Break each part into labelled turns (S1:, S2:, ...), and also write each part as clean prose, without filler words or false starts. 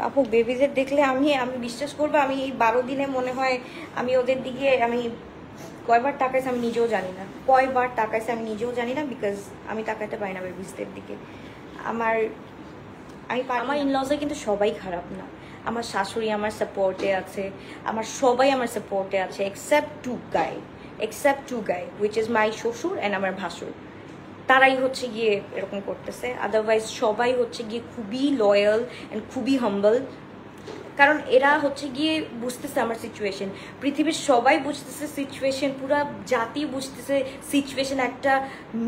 S1: আপু বেবিদের দেখলে আমি আমি বিশ্বাস করবো, আমি এই 12 দিনে মনে হয় আমি ওদের দিকে আমি কয়বার তাকাইছি আমি নিজেও জানি না, কয়বার তাকাইছি আমি নিজেও জানি না, বিকজ আমি তাকাইতে পারি না বেবিসদের দিকে। আমার আমার ইনলসে কিন্তু সবাই খারাপ না, আমার শাশুড়ি আমার সাপোর্টে আছে, আমার সবাই আমার সাপোর্টে আছে, except two guy which is my শ্বশুর অ্যান্ড আমার ভাসুর। তারাই হচ্ছে গিয়ে এরকম করতেছে, আদারওয়াইজ সবাই হচ্ছে গিয়ে খুবই লয়াল অ্যান্ড খুবই হাম্বল। কারণ এরা হচ্ছে গিয়ে বুঝতেছে আমার সিচুয়েশন, পৃথিবীর সবাই বুঝতেছে সিচুয়েশন, পুরা জাতি বুঝতেছে সিচুয়েশন। একটা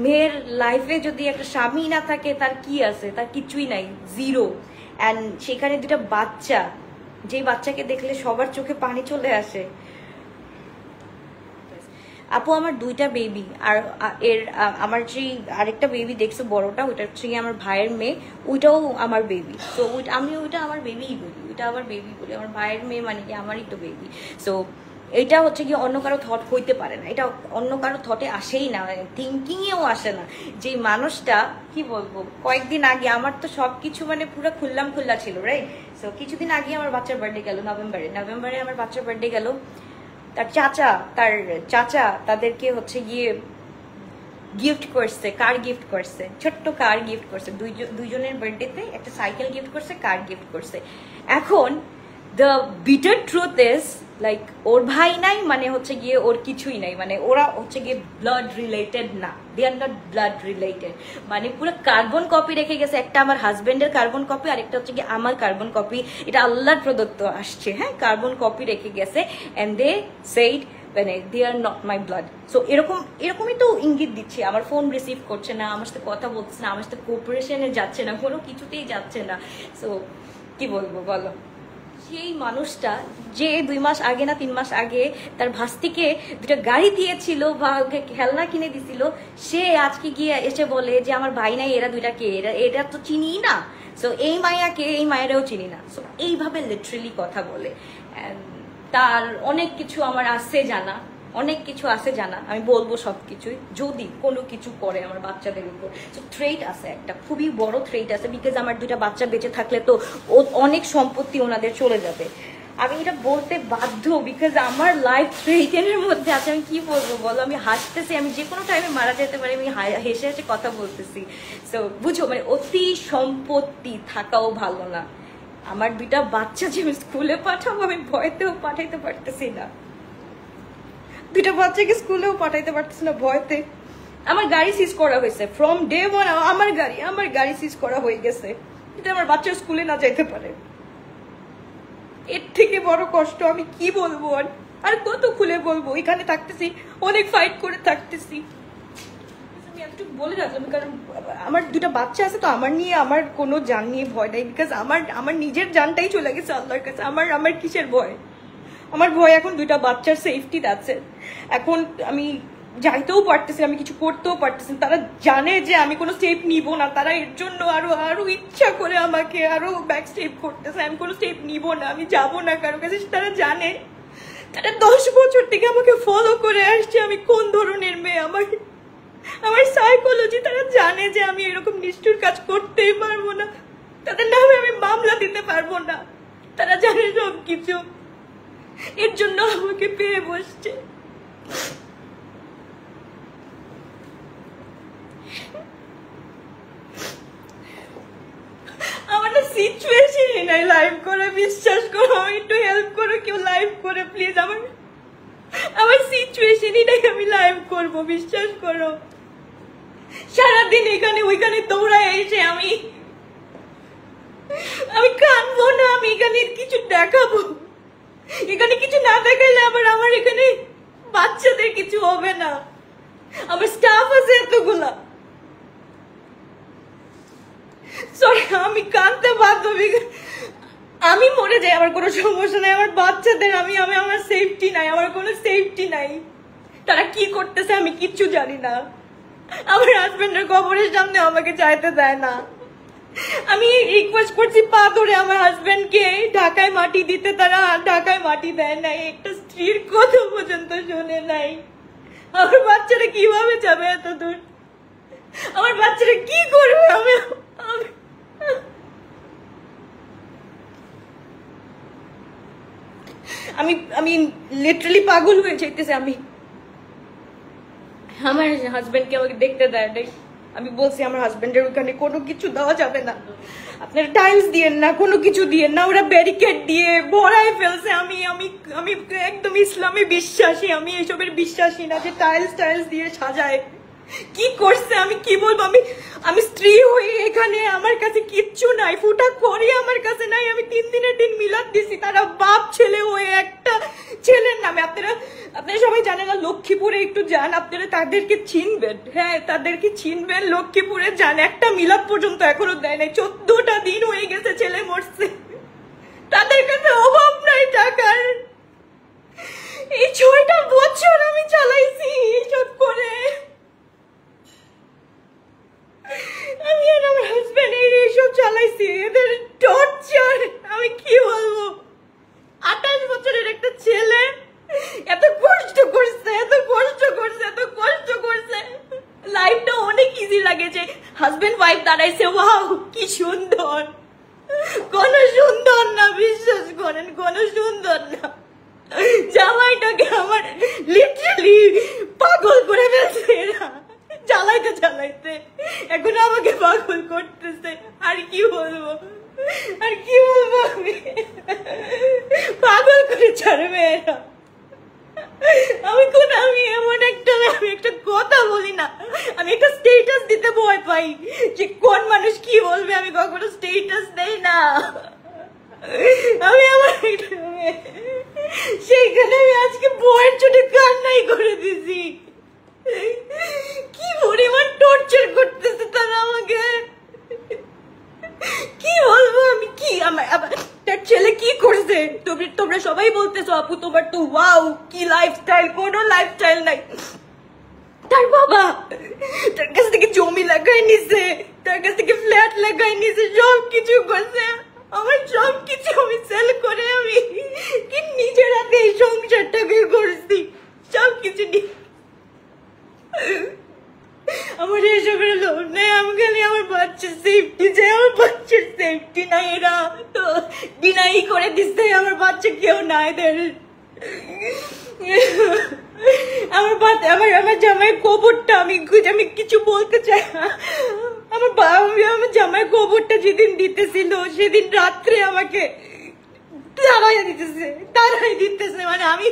S1: মেয়ের লাইফে যদি একটা স্বামী না থাকে তার কি আছে, তার কিছুই নাই, জিরো। অ্যান্ড সেখানে দুটা বাচ্চা, যেই বাচ্চাকে দেখলে সবার চোখে পানি চলে আসে। আপু আমার 2টা বেবি, আর এর আমার যে আরেকটা বেবি দেখছো বড়টা, ওইটা হচ্ছে আমার ভাইয়ের মেয়ে, ওইটাও আমার বেবি। তো আমি ওইটা আমার বেবিই বলি, ওইটা আমার বেবি বলি, আমার ভাইয়ের মেয়ে মানে কি আমারই তো বেবি। সো এটা হচ্ছে কি অন্য কারো থট হইতে পারে না, এটা অন্য কারো থটে আসেই না, থিঙ্কিংয়েও আসে না। যে মানুষটা কি বলবো, কয়েকদিন আগে আমার তো সবকিছু মানে পুরো খুল্লা ছিল, রাইট? সো কিছুদিন আগে আমার বাচ্চার বার্থডে গেল, নভেম্বরে আমার বাচ্চার বার্থডে গেল। তার চাচা তাদেরকে হচ্ছে গিয়ে গিফট করছে, কার গিফট করছে, ছোট্ট কার গিফট করছে, দুইজনের বার্থডেতে একটা সাইকেল গিফট করছে, কার গিফট করছে। এখন the bitter truth is like ওর ভাই নাই মানে হচ্ছে গিয়ে ওর কিছুই নাই, মানে ওরা হচ্ছে গিয়ে ব্লাড রিলেটেড না, দে আর নট ব্লাড রিলেটেড। মানে পুরো কার্বন কপি রেখে গেছে, একটা আমার হাজবেন্ডের কার্বন কপি আর একটা হচ্ছে গিয়ে আমার কার্বন কপি, এটা আল্লাহর প্রদত্ত আসছে, হ্যাঁ, কার্বন কপি রেখে গেছে। অ্যান্ড দে সেইড মানে they are not my blood. So এরকমই তো ইঙ্গিত দিচ্ছে, আমার ফোন রিসিভ করছে না, আমার সাথে কথা বলছে না, আমার সাথে কোঅপারেশনে যাচ্ছে না, কোনো কিছুতেই যাচ্ছে না। সো কি বলবো বলো, সেই মানুষটা যে 2 মাস আগে না 3 মাস আগে তার ভাস্তিকে 2টা গাড়ি দিয়েছিল বা ওকে খেলনা কিনে দিছিল, সে আজকে গিয়ে এসে বলে যে আমার ভাই নাই, এরা 2টা কে, এরা তো চিনি না। সো এই মায়াকে, এই মায়েরাও চিনি না। সো এইভাবে লিটারেলি কথা বলে। তার অনেক কিছু আমার আছে জানা, আমি বলবো সবকিছুই যদি কোনো কিছু করে আমার বাচ্চাদের উপর। সো থ্রেট আছে, একটা খুবই বড় থ্রেট আছে, বিকজ আমার 2টা বাচ্চা বেঁচে থাকলে তো অনেক সম্পত্তি ওনাদের চলে যাবে। আমি এটা বলতে বাধ্য, বিকজ আমার লাইফ থ্রেটেনের মধ্যে আছে। আমি কি বলবো বলো, আমি হাসতেছি, আমি যে কোনো টাইমে মারা যেতে পারি, আমি হেসে হেসে কথা বলতেছি। সো বুঝো, মানে অতি সম্পত্তি থাকাও ভালো না। আমার 2টা বাচ্চা যে আমি স্কুলে পাঠাবো, আমি ভয়তেও পাঠাইতে পারতেছি না, 2টা বাচ্চাকে স্কুলেও পাঠাইতে পারতেছি না ভয়তে। আমার গাড়ি সিজ করা হয়েছে ফ্রম ডে 1, আমার গাড়ি সিজ করা হয়ে গেছে, এটা আমার বাচ্চা স্কুলে না যাইতে পারে। এর থেকে বড় কষ্ট আমি কি বলবো, আর কত খুলে বলবো। এখানে থাকতেছি, অনেক ফাইট করে থাকতেছি, আমি এতটুকু বলে রাখলাম, কারণ আমার 2টা বাচ্চা আছে, তো আমার নিয়ে আমার কোনো জান নিয়ে ভয় নাই, বিকজ আমার নিজের জানটাই চলে গেছে আল্লাহর কাছে। আমার কিসের ভয়, আমার ভয় এখন 2টা বাচ্চার সেফটি আছে। এখন আমি যাইতেও পারতেছি, আমি কিছু করতেও পারতেছি, তারা জানে যে আমি কোনো স্টেপ নিব না, তারা এর জন্য আরো ইচ্ছা করে আমাকে আরো ব্যাক স্টেপ করতেছে। আমি কোনো স্টেপ নিব না, আমি যাব না কারো কাছে, তারা জানে। তারা 10 বছর থেকে আমাকে ফলো করে আসছে, আমি কোন ধরনের মেয়ে, আমার সাইকোলজি তারা জানে যে আমি এরকম নিষ্ঠুর কাজ করতেই পারবো না, তাদের নামে আমি মামলা দিতে পারবো না, তারা জানে সব কিছু, এর জন্য আমাকে পেয়ে বসছে। আমার না সিচুয়েশনই নাই লাইভ করে, বিশ্বাস করো, একটু হেল্প করো কেউ লাইভ করে প্লিজ। আমার সিচুয়েশনই নাই আমি লাইভ করবো, বিশ্বাস করো। সারাদিন এখানে ওইখানে তোমরা এসে আমি কানবো না, আমি এখানে কিছু দেখাবো, এখানে কিছু না দেখাইলে আমার এখানে বাচ্চাদের কিছু হবে না, আমার স্টাফ আছে এতগুলা। সরি, আমি কানতে বাধ্য, আমি মরে যাই আমার কোনো সমস্যা নাই, আমার বাচ্চাদের আমার সেফটি নাই, আমার কোনো সেফটি নাই। তারা কি করতেছে আমি কিচ্ছু জানি না, আমার হাজবেন্ডের কবরের সামনে আমাকে চাইতে দেয় না। আমি রিকোয়েস্ট করছি পা ধরে আমার হাজবেন্ডকে ঢাকায় মাটি দিতে, তারা ঢাকায় মাটি দেয় নাই, একটা স্ত্রীর কথা পর্যন্ত শোনে নাই। আমার বাচ্চারা কিভাবে যাবে এত দূর, আমার বাচ্চারা কি করবে, আমি আমি লিটারালি পাগল হয়ে যাইতেছে। আমি আমার হাজবেন্ডকে আমাকে দেখতে দেয় নাই। আমি বলছি আমার হাজবেন্ডের ওখানে কোনো কিছু দেওয়া যাবে না, আপনারা টাইলস দিয়েন না, কোনো কিছু দিয়েন না। ওরা ব্যারিকেড দিয়ে ভরায় ফেলছে। আমি আমি আমি একদম ইসলামে বিশ্বাসী, আমি এইসবের বিশ্বাসী না যে টাইলস দিয়ে সাজায়। কি করছে আমি কি বলবো? আমি আমি স্ত্রী হয়ে এখানে আমার কাছে কিচ্ছু নাই, ফুটা করি আমার কাছে নাই। আমি 3 দিনের দিন মিলাদ দিছি, তারা বাপ ছেলে হয়ে একটা ছেলের নামে। আপনারা সবাই জানেন না, লক্ষ্মীপুরে একটু যান, আপনারা তাদেরকে চিনবেন। হ্যাঁ, তাদেরকে চিনবেন, লক্ষ্মীপুরে যান। একটা মিলাদ পর্যন্ত এখনো দেয় নাই। 14টা দিন হয়ে গেছে, ছেলে মরছে, তাদের কাছে অভাব নাই টাকার। এই 6টা বছর আমি চালাইছি এইসব করে। আমি আর আমার হাজবেন্ড এইসব চালাইছি, এদের টর্চার আমি কি বলবো। 28 বছরের একটা ছেলে এত কষ্ট করছে, লাইফটা অনেক ইজি লাগে যে হাজবেন্ড ওয়াইফ দাঁড়াইছে, ওয়াও কি সুন্দর। কোন সুন্দর না, বিশ্বাস করেন, কোন সুন্দর না। জামাইটাকে আমার লিটারালি পাগল করে ফেলছে এরা, চালাইতে এখন আমাকে পাগল করতেছে। আর কি বলবো আমি, পাগল করে ছাড়বে এরা। আমি এমন আমি একটা কথা বলি না, আমি একটা স্টেটাস দিতে ভয় পাই যে কোন মানুষ কি বলবে। আমি কখনো স্টেটাস দেই না। আমি আমার সেইখানে আমি আজকে বইয়ের চোটে কান্নাই করে দিছি। কি পরিমাণ টর্চার করতেছে তারা আমাকে, কি বলবো আমি। কি তার ছেলে কি করছে? তোমরা সবাই বলতেছো আপু তোমার তো ওয়াও কি লাইফস্টাইল, কোনো লাইফস্টাইল নাই। তার বাবা তার কাছ থেকে জমি লাগাই নিছে, তার কাছ থেকে ফ্ল্যাট লাগাই নিছে, সব কিছু করছে। আমার সব কিছু আমি সেল করে আমি কি নিজের হাতে এই সংসারটাকে করছি, সব কিছু আমার এসবের লোভ নেই। আমি খালি আমার বাচ্চার সেফটি চাই, আমার বাচ্চার সেফটি নাই। এরা তো ডিনাই করে দিচ্ছে আমার বাচ্চা কেউ নাই এদের। আমার জামাই কবরটা আমি কিছু বলতে চাই। আমার জামাই কবরটা যেদিন দিতেছিল সেদিন রাত্রে আমাকে তারাই দিতেছে, মানে আমি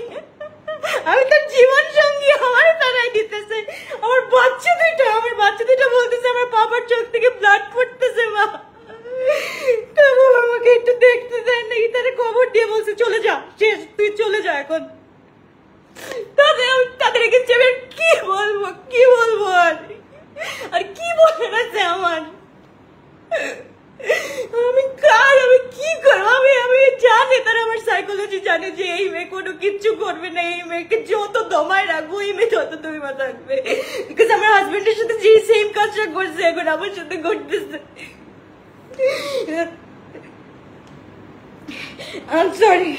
S1: তার জীবন সঙ্গী, আমার তারাই দিতেছে। আমার বাচ্চা দুইটা বলতেছে আমার বাবার চোখ থেকে ব্লাড পড়তেছে। মা আমাকে একটু দেখতে দেয় নাকি, তারা খবর দিয়ে বলছে চলে যা, শেষ, তুই চলে যা এখন। তাদেরকে কি বলবো আর কি বলে আছে আমার। আমি কি করবো? আমি জানি তারা আমার সাইকোলজি জানে যে এই মেয়ে কোনো কিচ্ছু করবে না, এই মেয়েকে যত দমায় রাখবো এই মেয়ে তত দমা থাকবে। বিকজ আমার হাজবেন্ডের সাথে যে সেম কাজটা করছে এখন আমার সাথে করতেছে। I'm sorry.